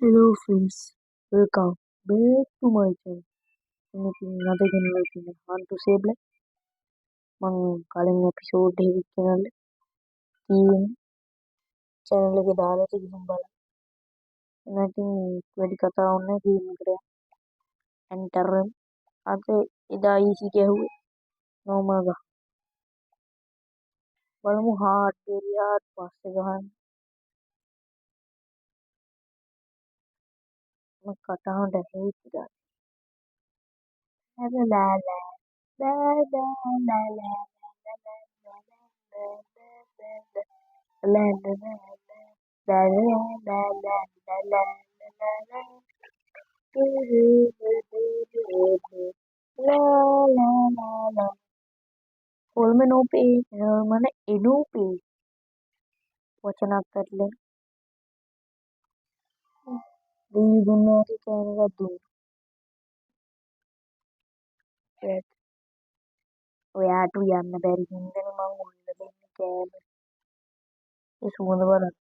Hello friends, welcome back to my channel. ඉතින් අද ගෙනල්ලා තියෙන හන්ටු සේබ්ල මම කලින් එපිසෝඩ් එකේ channel එකේ දාලා තිබුණා බලන්න. ඉතින් වැඩි කතාවක් නැහැ ගේම් එකට එන්ටර් අද එදා ඊසි ගැහුවේ නෝමල් ගහ. බලමු හાર્ඩ් එරියාත් පස්සේ ගහන්න. මම කතාවට ඇහිච්ච දා. ලා ලා ලා ලා ලා ලා ලා ලා ලා ලා La la la la la la la la la la la la කොල්මන උපේ මන එනූපේ වචනක් කරලා දෙවි දුන්නාට කෑනකක් දුන්නා. ඔයාට යන්න බැරි හින්දානේ මං ඔන්න දෙන්නේ කෑම. ඒ සුවඳ බලන්න.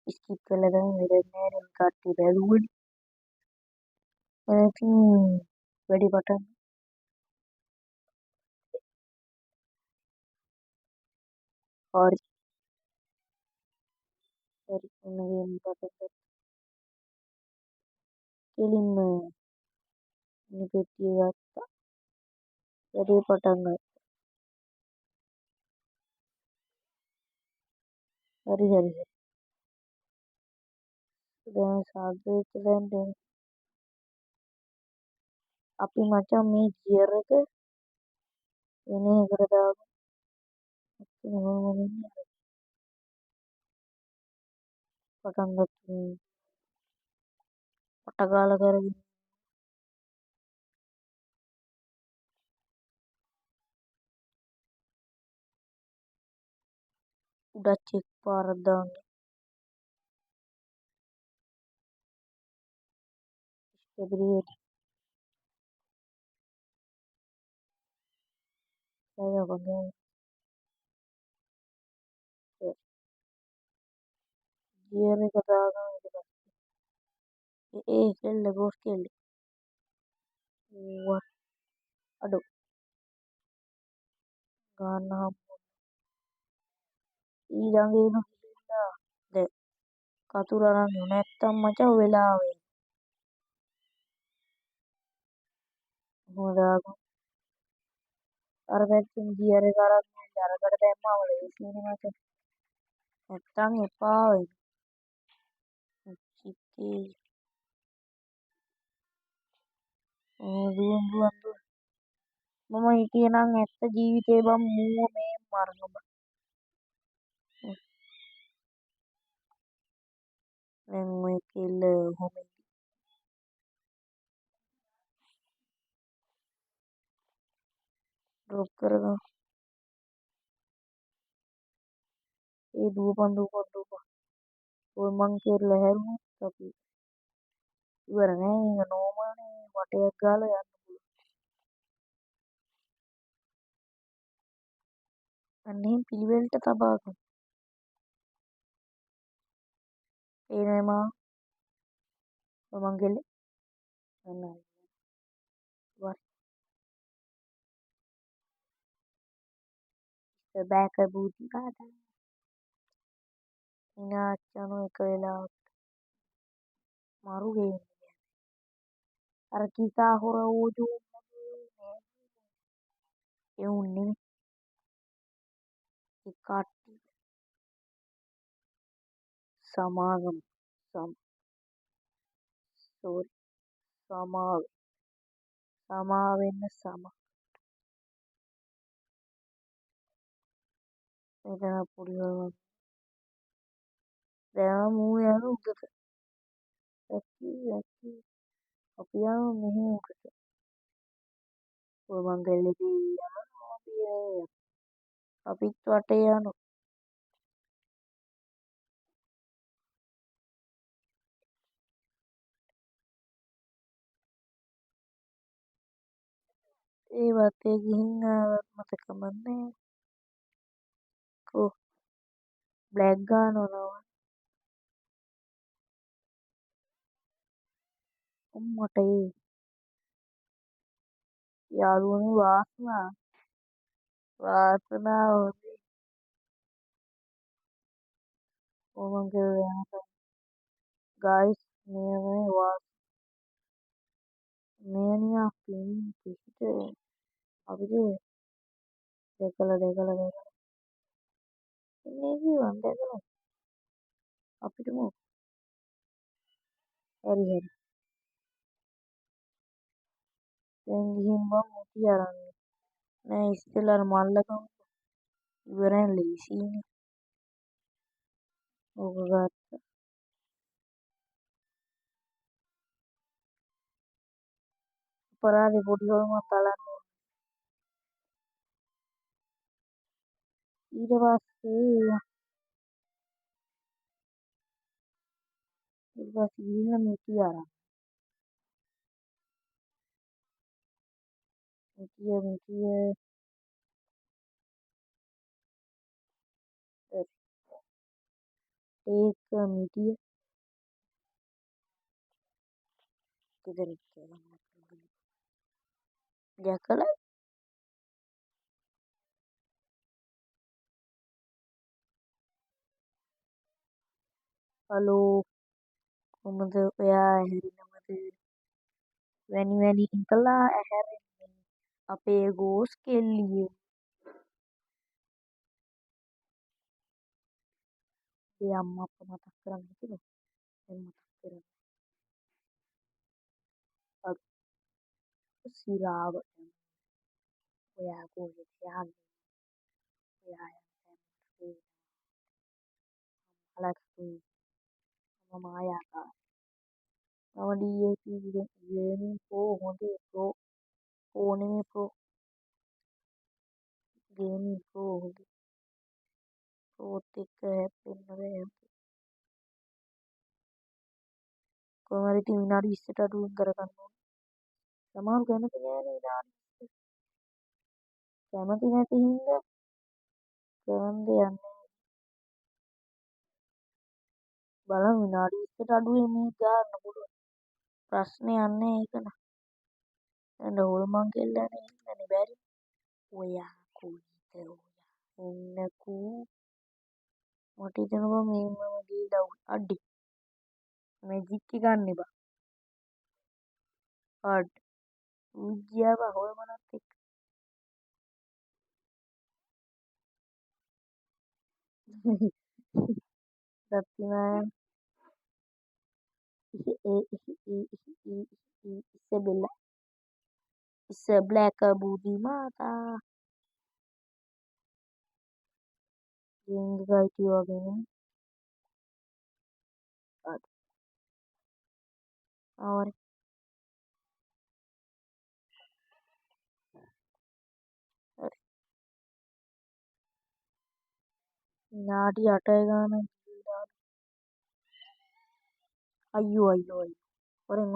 ස්කිප් කළා දැන් වැඩක් නෑ නේ කට්ටිය බැලුවනේ. ඉතින් වැඩි පටන් හරි හරි මොනගෙන් පටන් කෙලින්ම මේ පෙට්ටිය ගත්තා. වැඩි පටන් ගත්තා. හරි හරි හරි. දැන් සාද්දෙච්ච දැන් අපි මචං මේ ගියර් එක වෙන එකට දාමු. මොනවද පටන් ගත්තා. පටගාලා කරගෙන උඩත් චෙක් පාරක් දාන්න. ස්ටෙබිලිටි දැන් ගියර් එක දාගන්න ඊට පස්සේ කෙල්ල ගෝස් කෙල්ල ඌව අඩෝ ගන්න ඊළඟ එන හිල්ලා දැන් කතුර අරන් නැත්තම් මචං වෙලාවේ හොදාගමු. අර පැත්තෙන් ගියර් එක අරන් අරකට දැම්මම ලේසියිනේ මචං. නැත්තම් එපා වෙයි. චිත්තේ දුවමු දුවමු. මම හිටියේ නම් ඇත්ත ජීවිතේ බම් මූව මේ මරණ බං. දැන් ඔය කෙල්ල ඔහොම ඩ්‍රොප් කරගමු. ඒ දුවපන්. ඔය මං කෙල්ල හැරුණොත් අපි ඉවර නෑ මේක නෝමල්නේ වටයක් ගාලා යන්න පුළුවන්. අන්න එහෙම පිළිවෙලට තබා ගමු. පේනවද මාව? ඔය මං කෙල්ලේ අන්න හරි. back බූති කාටද? ඉනාච්චන එක වෙලාවට මරු ගේන්නේ. අර කිසා හොර ඕජෝ ඒ උන්නේ ඒ කට්ටිය සමාගම සෝරි සමාවෙන්න මෙතන පොඩි වල දැන් මූ යන උඩට ඇක්කි අපි යනවා මෙහෙ උඩට. ඔය මං ගල්ලේ යනවා අපිත් වටේ යනවා. ඒ වත්තේ ගිහින් ආවත් මතකම නැහැ. කො බ්ලැක් ගානවනවා මට ඒ යාළුවනේ වාසනාව කොහොමද යනවා guys මේ මේනියා ෆිල්ම් පිට අපිට දැකලා ඉන්නේ කිව්වන් දැකලා අපිට මොකක් හරි දැන් ගිහින් බං මුටි අරන් නෑ ඉස්සෙල්ලා අර මල්ලකම ඉවරෙන් ලීසිනේ ඕක ගත්ත අපරාධේ පොඩි හොල්මන් තලන්න ඊට පස්සේ ගිහින් මුටි අරන් මුටිය ඒක මිටිය ගෙදර දැකලා හලෝ කොහමද ඔයා ඇහැරෙනවද වැනි ඉඳලා ඇහැරෙන්නේ අපේ ගෝස් කෙල්ලියේ ඒ අම්මා අප්පා මතක් කරන් හිටියද දැන් මතක් කරන්නේ අර සිරාව ඔයා කොහෙද යන්නේ ඔයා යන්නේ අලක්ෂේ මම ආයා මම DAP ගේමින් ප්‍රෝ හොඳේ ප්‍රෝ නෙමෙයි ප්‍රෝ ගේමින් ප්‍රෝ හොඳේ ප්‍රෝත් එක්ක හැප්පෙන්න බෑ කොහොම හරි ඉතින් විනාඩි 20ට අඩුවෙන් කරගන්න ඕනේ සමහරු කැමති නෑනේ විනාඩි 20 කැමති නැති හින්දා කරන්න යන්නේ බලමු විනාඩි 20ට අඩුවෙන් මේක ගන්න පුළුවන් ප්‍රශ්නයක් නෑ ඒක න ะ දැන් හොල්මන් කෙල්ලනේ ඉන්නනේ බැරි ඔයා කොයිද ඔයා එන්නකෝ මට හිතෙනවා මේ මම ගිහලා අඩි මැජික් එක ගන්න එපා අඩ් විද්‍යාව හොල්මනත් එක්ක සත්‍යනායන් ඉසබෙල්ලා ඉස බ්ලැක් බූටි මාතා ගේම් එක අයිතිය වගේ නේ ආවරි හරි විනාඩි 8 ගානක් ගිහිල්ලා අයියෝ හොරෙන්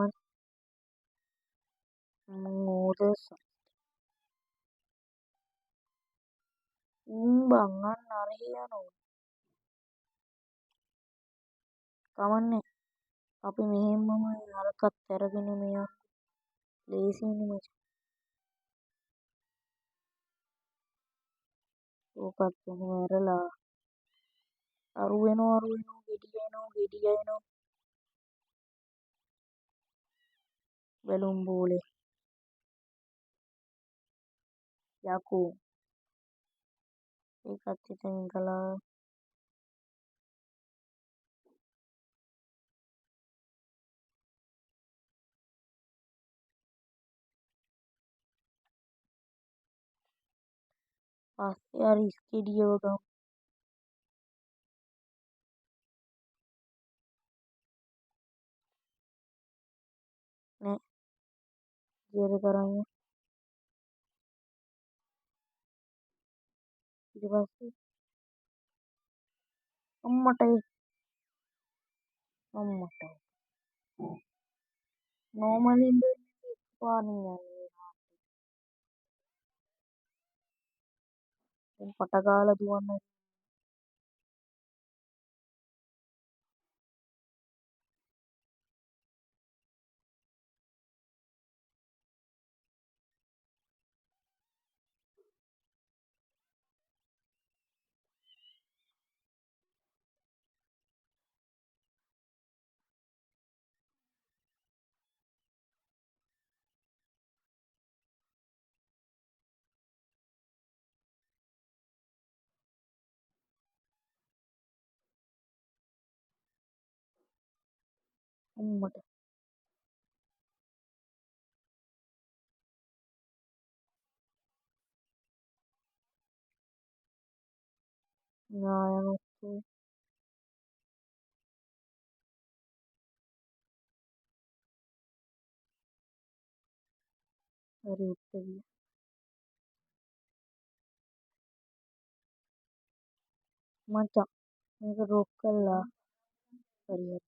මෝදස බං අන්න අරහේ යනවා කමන්නේ අපි මෙහෙම්මම අරකත් අරගෙන මෙයා ලේසියිනේ මචං ඕකත් එහෙම ඇරලා අරු වෙනවා ගෙඩිය එනවා බැලුම් බෝලේ යකෝ ඒකත් ඉතින් කළා පස්සේ අර ඉස්කෙඩියව ගමු නෑ ජීර කරන්නේ ඊට පස්සේ අම්මට නෝමලි ඉඳලා පානින් යන්නේ දැන් පට ගාලා දුවන්න අම්මට නායනොත්තු හරි උත්තරිය මචං මේක රොක් කළා හරි හරි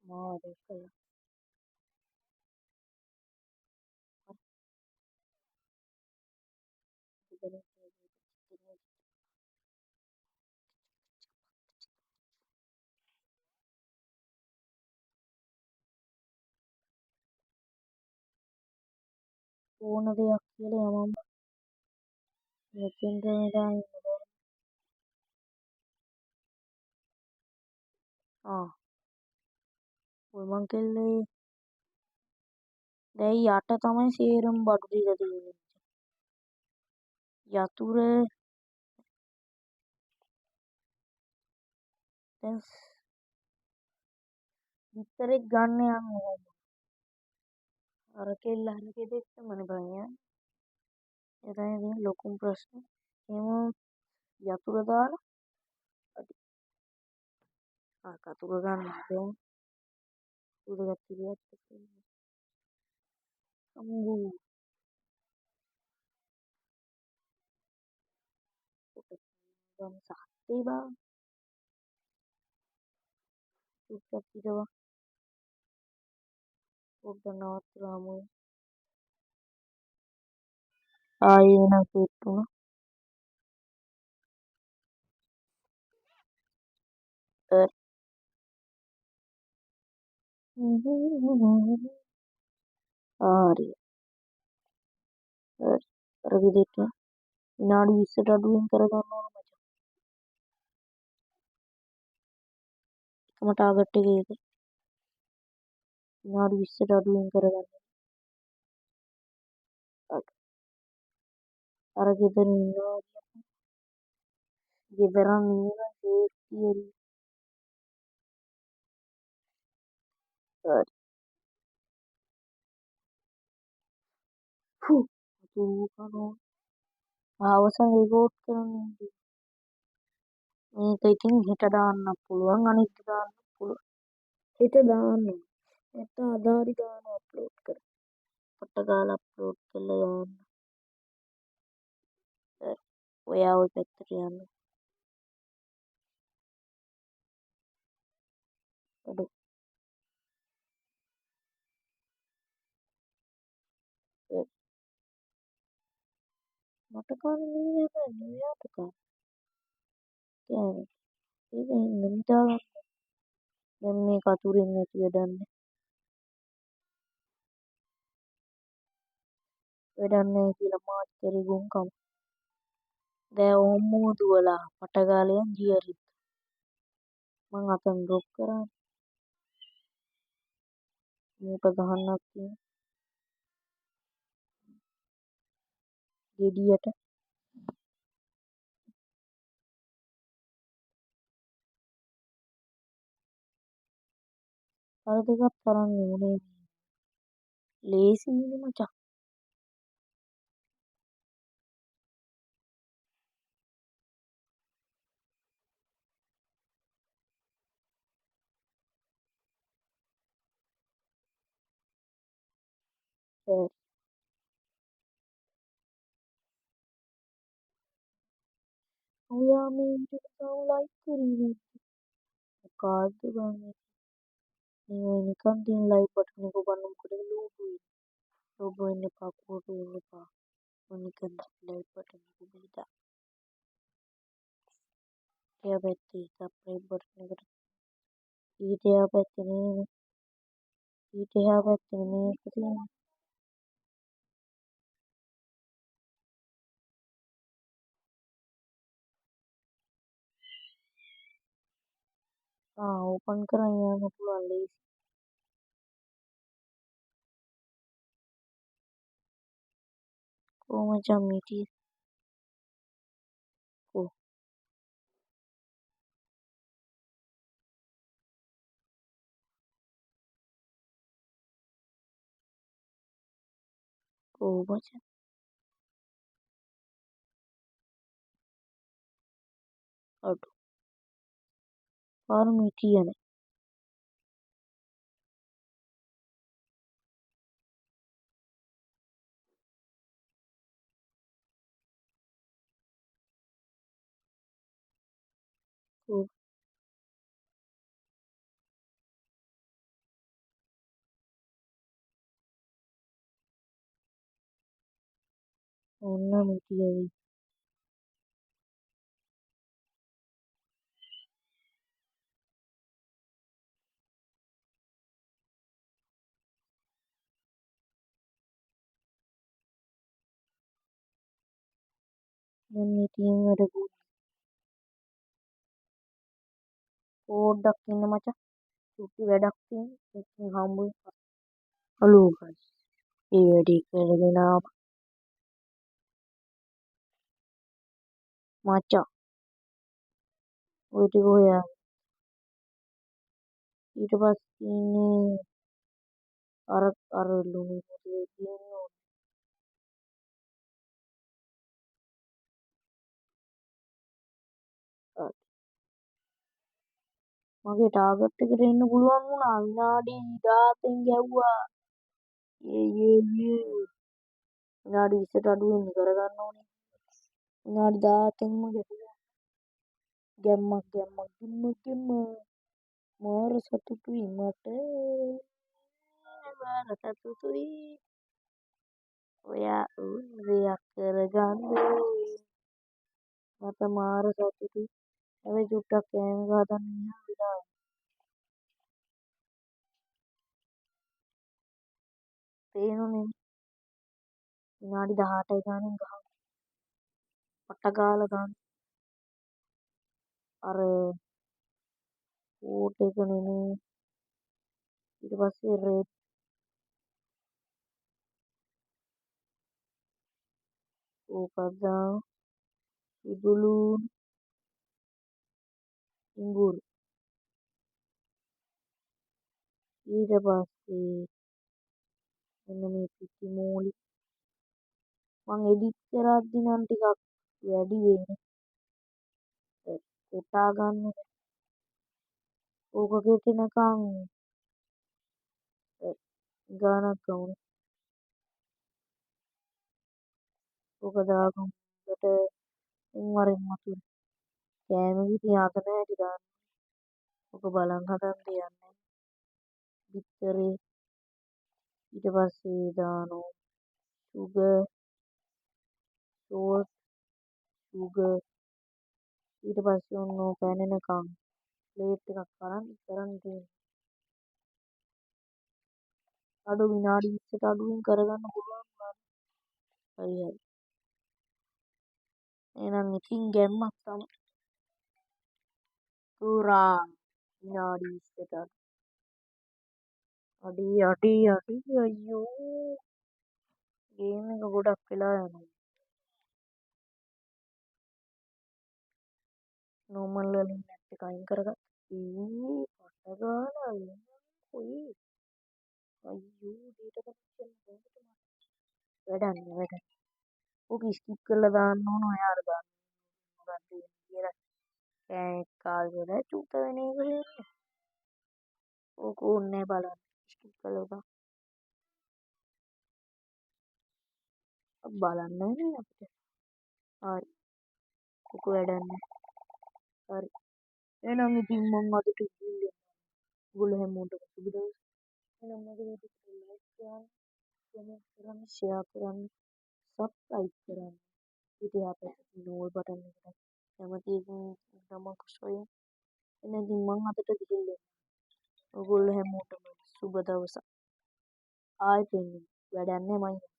මාව රොක් කළා හරි ඕන දෙයක් කියලා යමම් මෙතෙන්ට මෙදා ඉන්න බෑ උල්මන් කෙල්ලේ දැයි යට තමයි සේරම බඩු දීලා තියෙන්නේ යතුර දැන් විතරෙක් ගන්න යන්න අර කෙල්ල හරි ගෙදෙට්ටමනේ බං යන්නේ ඒ තමයි තියෙන ලොකුම ප්‍රශ්නේ එහෙම යතුර දාලා කතුර ගන්න බෑ උඩගත් ඉරියත් අම්බු කොට ගම් සහත්තේ බා සුට්ටක් පිටව පොඩ්ඩක් නවත්තලාමු ආයේ එන කෙට්ටුන හරි හරි අර ගෙදෙට්ට විනාඩි 20ට අඩුවෙන් කරගන්න ඕන මචං එකම ටාගට් එක ඒක විනාඩි 20ට අඩුවෙන් කරගන්න අර ගෙදර ඉන්නවා ගෙදරන් ඉන්න සේෆ්ටි හරි ෆු දුකනෝ අවසන් රිපෝට් කරන්න මේක ඉතින් හෙට දාන්න පුළුවන් අනිත් දාන්න පුළුවන් හෙට දාන්න නැත්නම් අද හරි දාන්න අප්ලෝඩ් කර පොට ගාලා අප්ලෝඩ් කරලා දාන්න හරි. ඔයා ওই පැත්තට යන්න අඩු මට කන්න නෙමෙයි ඔයාට කන්න කියන්නේ ඒක හින්දා හිතාගන්න දැන් මේ කතුරින් නැති වැඩක් නැහැ කියලා මාත් කරේ ගොන්කම දැන් ඔම්මෝ දුවලා පටගාලයන් ජියරි මං අතන් ඩ්‍රොප් කරා මූට ගහන්නක් තියෙන ගෙඩියට අර දෙකක් තරම් නෙමෙයි ලේසියිනේ මචං ඔයා මේ විදිහට තාම ලයික් කරේ මොකද්ද බං මේ නිකන් තියෙන ලයික් බටන් එක ඔබන්න මොකටද ලෝභ වෙන්නේ ලෝභ වෙන්න එපා කෝටු වෙන්න එපා ඔය නිකන් ලයික් බටන් එක ඔබලා එයා පැත්තේ සබ්ස්ක්‍රයිබ් බටන් එකට ඊට එහා පැත්තේ නේ ඊට එහා පැත්තේ මේක තියෙන්නේ ඕපන් කරන් යන්න පුළුවන් ලේසි කොහොම මචං මිටියේ ඔව් මචං. අඩු පාරමී කියන්නේ. ඔව් ඔන්න මිටියයි. දැන් මිටියෙන් වැඩකුත් පොඩ්ඩක් ඉන්න මචං. චුට්ටි වැඩක් තියෙනවා. ඉතින් හම්බ වෙනවා. Hello guys. ඒ වැඩේ කරගෙන ආවා මචං. ඔය ටික හොයා ඊට පස්සේ ඉන්නේ අර ලුණු මොලේ තියෙනවා. මගේ ටාගට් එකට එන්න පුළුවන් වුණා. විනාඩි 17න් ගැව්වා. යේ විනාඩි 20ට අඩු වෙන්න කරගන්න ඕනේ. විනාඩි 17න්ම ගැහුවා. ගැම්මක්. මාර සතුටුයි මට. මාර සතුටුයි. ඔයා උන් දෙයක් කරගන්න. මට මාර සතුටුයි. හැබැයි චුට්ටක් කෑම ගහන්න ඉන්න වෙලාව. පේනුනේ විනාඩි 18යි ගානේ ගහනවා. පට ගාලා ගන්න. අර කෝට් එක නෙමෙයි. ඊට පස්සේ රෙඩ් ඕකක් දානවා. ඉගුළු ඉඟුරු. ඊට පස්සේ මෙන්න මේ පිටි මෝලි. මං එඩිට් කරද්දි නම් ටිකක් වැඩි වෙන්නේ. කොටා ගන්න ඕක කෙටෙනකන් ගානක් ගමු. ඕක දාගමු. ඊට වරින් වතුර. කෑම කිරි අතන ඇති දාන්න. ඕක බලන් හදන්න යන්නේ. බිත්තරේ ඊට පස්සේ දානවා සුගර් සෝල්ට් සුගර් ඊට පස්සේ ඔන්න ඕක ඇනෙනකන් ප්ලේට් එකක් අරන් කරන් තියෙනවා. අඩු විනාඩි 20ට අඩුවෙන් කරගන්න පුළුවන් වුණා. හරි. එහෙනම් ඉතින් ගැම්මක් තමයි. පුරා විනාඩි 20ට අඩි අයියෝ. ගේම් එක ගොඩක් වෙලා යනවා. නෝමල් වලින් නැට් එක අයින් කරගත්තා. පට ගාලා කොයි අයියෝ ඩේටා කනෙක්ෂන් වැඩන්නේ. ඕක ස්කිප් කරලා දාන්න ඕන. ඔයා අර දාන්න මොකක්ද කියලා කාල් වල චූත වෙන එක වෙන්නේ. ඕක ඕනේ බලන්න. ස්කිප් කරලා දාන්න. බලන්න නේ අපිට. හරි. ඕක වැඩන්නේ. හරි. එහෙනම් ඉතින් මම අදට ඉන්නේ. ඔයගොල්ලෝ හැමෝටම සුබ දවසක්. එහෙනම් මගේ වීඩියෝ එක ලයික් කරන්න, කමෙන්ට් කරන්න, ෂෙයා කරන්න, සබ්ස්ක්‍රයිබ් කරන්න. ඊට යාපැත්තේ තියෙන ඕල් බටන් එකට කැමති එකකින් තමයි කුසොයෙන්. එහෙනම් ඉතින් මම අදට ගිහින් ඔයගොල්ලෝ හැමෝටම සුබ දවසක්. ආයෙත් එන්න. වැඩක් නැහැ මම